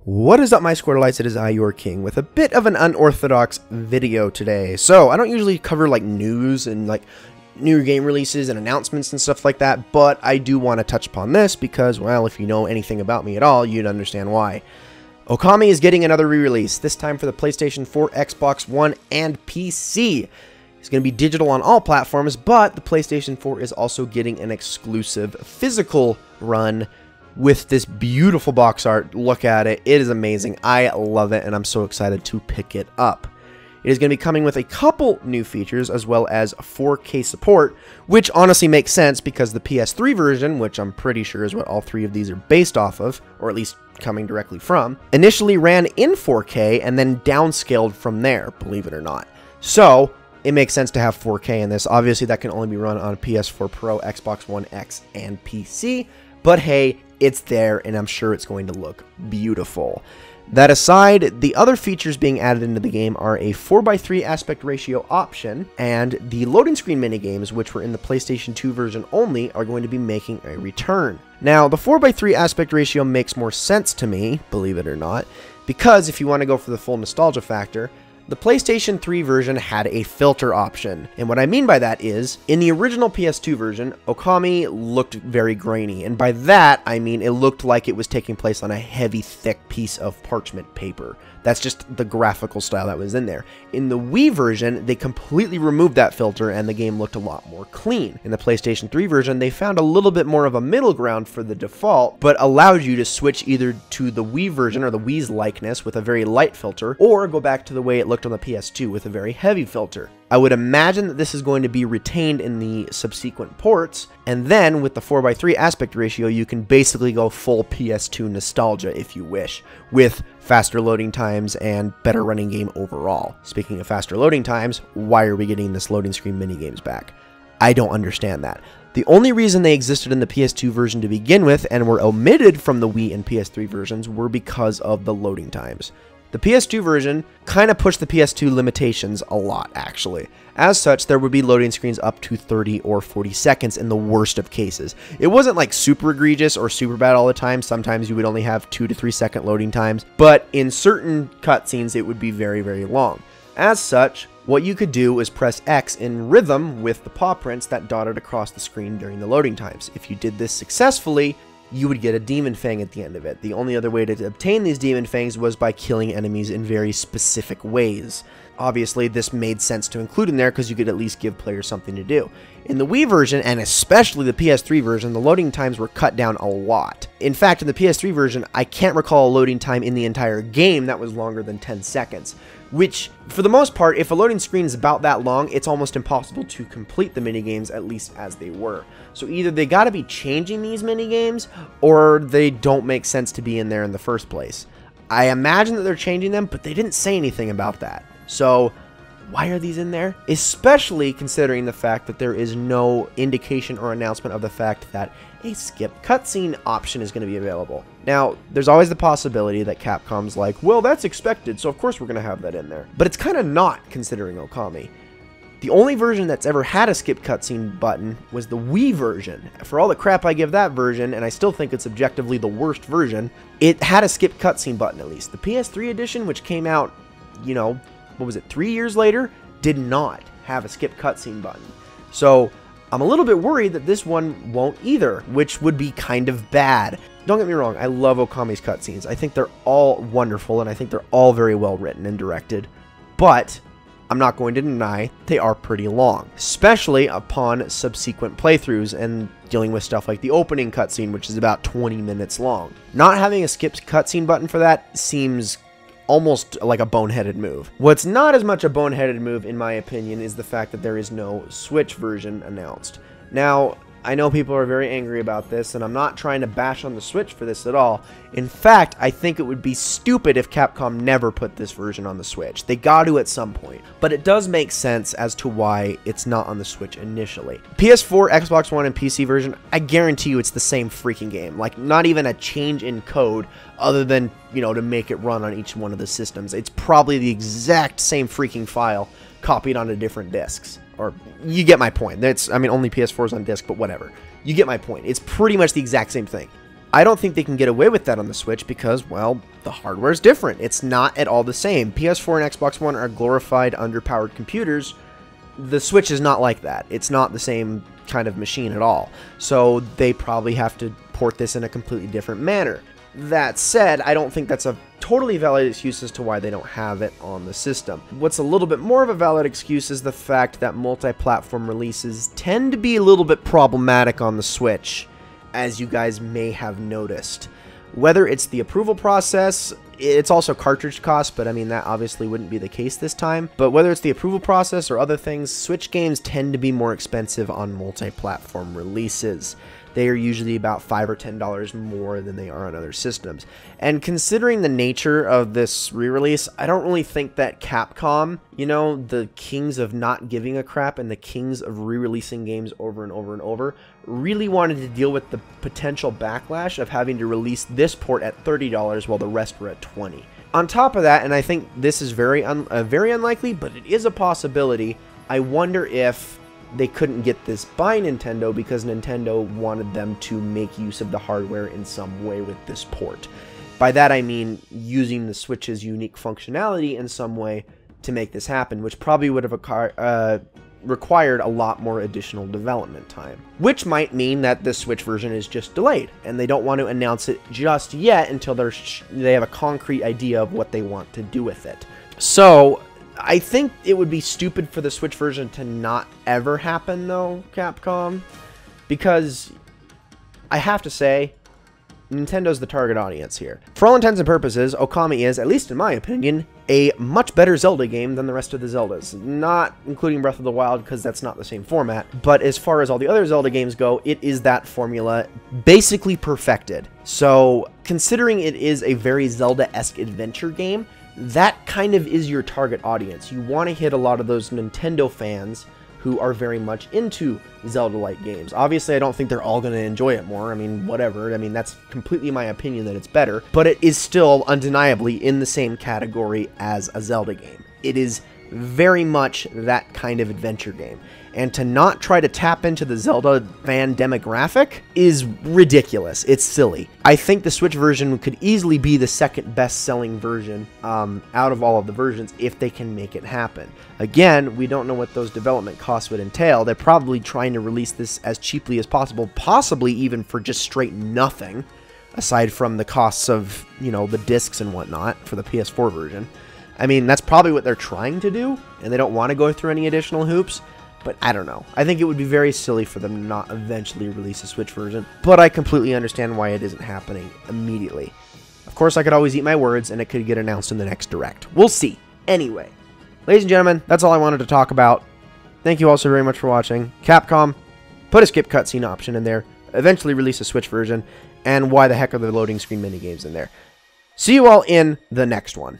What is up, my Squirtleites? It is I, your king, with a bit of an unorthodox video today. So, I don't usually cover, news and, new game releases and announcements and stuff like that, but I do want to touch upon this because, well, if you know anything about me at all, you'd understand why. Okami is getting another re-release, this time for the PlayStation 4, Xbox One, and PC. It's going to be digital on all platforms, but the PlayStation 4 is also getting an exclusive physical run with this beautiful box art. Look at it. It is amazing. I love it, and I'm so excited to pick it up. It is going to be coming with a couple new features, as well as 4K support, which honestly makes sense because the PS3 version, which I'm pretty sure is what all three of these are based off of, or at least coming directly from, initially ran in 4K and then downscaled from there, believe it or not. So it makes sense to have 4K in this. Obviously, that can only be run on PS4 Pro, Xbox One X, and PC, but hey, it's there, and I'm sure it's going to look beautiful. That aside, the other features being added into the game are a 4:3 aspect ratio option, and the loading screen minigames, which were in the PlayStation 2 version only, are going to be making a return. Now, the 4:3 aspect ratio makes more sense to me, believe it or not, because if you want to go for the full nostalgia factor, the PlayStation 3 version had a filter option, and what I mean by that is, in the original PS2 version, Okami looked very grainy, and by that, I mean it looked like it was taking place on a heavy, thick piece of parchment paper. That's just the graphical style that was in there. In the Wii version, they completely removed that filter, and the game looked a lot more clean. In the PlayStation 3 version, they found a little bit more of a middle ground for the default, but allowed you to switch either to the Wii version, or the Wii's likeness, with a very light filter, or go back to the way it looked on the PS2 with a very heavy filter. I would imagine that this is going to be retained in the subsequent ports, and then with the 4:3 aspect ratio, you can basically go full PS2 nostalgia if you wish, with faster loading times and better running game overall. Speaking of faster loading times, why are we getting this loading screen minigames back? I don't understand that. The only reason they existed in the PS2 version to begin with and were omitted from the Wii and PS3 versions were because of the loading times. The PS2 version kind of pushed the PS2 limitations a lot, actually. As such, there would be loading screens up to 30 or 40 seconds in the worst of cases. It wasn't like super egregious or super bad all the time. Sometimes you would only have 2 to 3 second loading times, but in certain cutscenes, it would be very, very long. As such, what you could do is press X in rhythm with the paw prints that dotted across the screen during the loading times. If you did this successfully, you would get a Demon Fang at the end of it. The only other way to obtain these Demon Fangs was by killing enemies in very specific ways. Obviously, this made sense to include in there because you could at least give players something to do. In the Wii version, and especially the PS3 version, the loading times were cut down a lot. In fact, in the PS3 version, I can't recall a loading time in the entire game that was longer than 10 seconds. Which, for the most part, if a loading screen is about that long, it's almost impossible to complete the minigames, at least as they were. So either they gotta be changing these minigames, or they don't make sense to be in there in the first place. I imagine that they're changing them, but they didn't say anything about that. So, why are these in there? Especially considering the fact that there is no indication or announcement of the fact that a skip cutscene option is going to be available. Now, there's always the possibility that Capcom's like, well, that's expected, so of course we're going to have that in there. But it's kind of not, considering Okami. The only version that's ever had a skip cutscene button was the Wii version. For all the crap I give that version, and I still think it's objectively the worst version, it had a skip cutscene button at least. The PS3 edition, which came out, what was it, 3 years later, did not have a skip cutscene button. So I'm a little bit worried that this one won't either, which would be kind of bad. Don't get me wrong, I love Okami's cutscenes. I think they're all wonderful, and I think they're all very well written and directed. But I'm not going to deny they are pretty long, especially upon subsequent playthroughs and dealing with stuff like the opening cutscene, which is about 20 minutes long. Not having a skip cutscene button for that seems almost like a boneheaded move. What's not as much a boneheaded move, in my opinion, is the fact that there is no Switch version announced. Now, I know people are very angry about this, and I'm not trying to bash on the Switch for this at all. In fact, I think it would be stupid if Capcom never put this version on the Switch. They got to at some point. But it does make sense as to why it's not on the Switch initially. PS4, Xbox One, and PC version, I guarantee you it's the same freaking game. Like, not even a change in code other than, to make it run on each one of the systems. It's probably the exact same freaking file copied onto different discs. Or, you get my point. Only PS4's on disc, but whatever. You get my point. It's pretty much the exact same thing. I don't think they can get away with that on the Switch because, well, the hardware is different. It's not at all the same. PS4 and Xbox One are glorified, underpowered computers. The Switch is not like that. It's not the same kind of machine at all. So they probably have to port this in a completely different manner. That said, I don't think that's a totally valid excuse as to why they don't have it on the system. What's a little bit more of a valid excuse is the fact that multi-platform releases tend to be a little bit problematic on the Switch, as you guys may have noticed. Whether it's the approval process, it's also cartridge cost, but I mean, that obviously wouldn't be the case this time. But whether it's the approval process or other things, Switch games tend to be more expensive on multi-platform releases. They are usually about $5 or $10 more than they are on other systems. And considering the nature of this re-release, I don't really think that Capcom, you know, the kings of not giving a crap and the kings of re-releasing games over and over and over, really wanted to deal with the potential backlash of having to release this port at $30 while the rest were at $20. On top of that, and I think this is very unlikely, but it is a possibility, I wonder if they couldn't get this by Nintendo because Nintendo wanted them to make use of the hardware in some way with this port. By that I mean using the Switch's unique functionality in some way to make this happen, which probably would have required a lot more additional development time. Which might mean that the Switch version is just delayed, and they don't want to announce it just yet until they have a concrete idea of what they want to do with it. So I think it would be stupid for the Switch version to not ever happen, though, Capcom, because I have to say, Nintendo's the target audience here. For all intents and purposes, Okami is, at least in my opinion, a much better Zelda game than the rest of the Zeldas. Not including Breath of the Wild, because that's not the same format, but as far as all the other Zelda games go, it is that formula basically perfected. So, considering it is a very Zelda-esque adventure game, that kind of is your target audience. You want to hit a lot of those Nintendo fans who are very much into Zelda-like games. Obviously, I don't think they're all going to enjoy it more. I mean, whatever. I mean, that's completely my opinion that it's better. But it is still undeniably in the same category as a Zelda game. It is very much that kind of adventure game. And to not try to tap into the Zelda fan demographic is ridiculous. It's silly. I think the Switch version could easily be the second best-selling version out of all of the versions if they can make it happen. Again, we don't know what those development costs would entail. They're probably trying to release this as cheaply as possible, possibly even for just straight nothing, aside from the costs of, you know, the discs and whatnot for the PS4 version. I mean, that's probably what they're trying to do, and they don't want to go through any additional hoops. But I don't know. I think it would be very silly for them to not eventually release a Switch version. But I completely understand why it isn't happening immediately. Of course, I could always eat my words, and it could get announced in the next Direct. We'll see. Anyway, ladies and gentlemen, that's all I wanted to talk about. Thank you all so very much for watching. Capcom, put a skip cutscene option in there. Eventually release a Switch version. And why the heck are the loading screen minigames in there? See you all in the next one.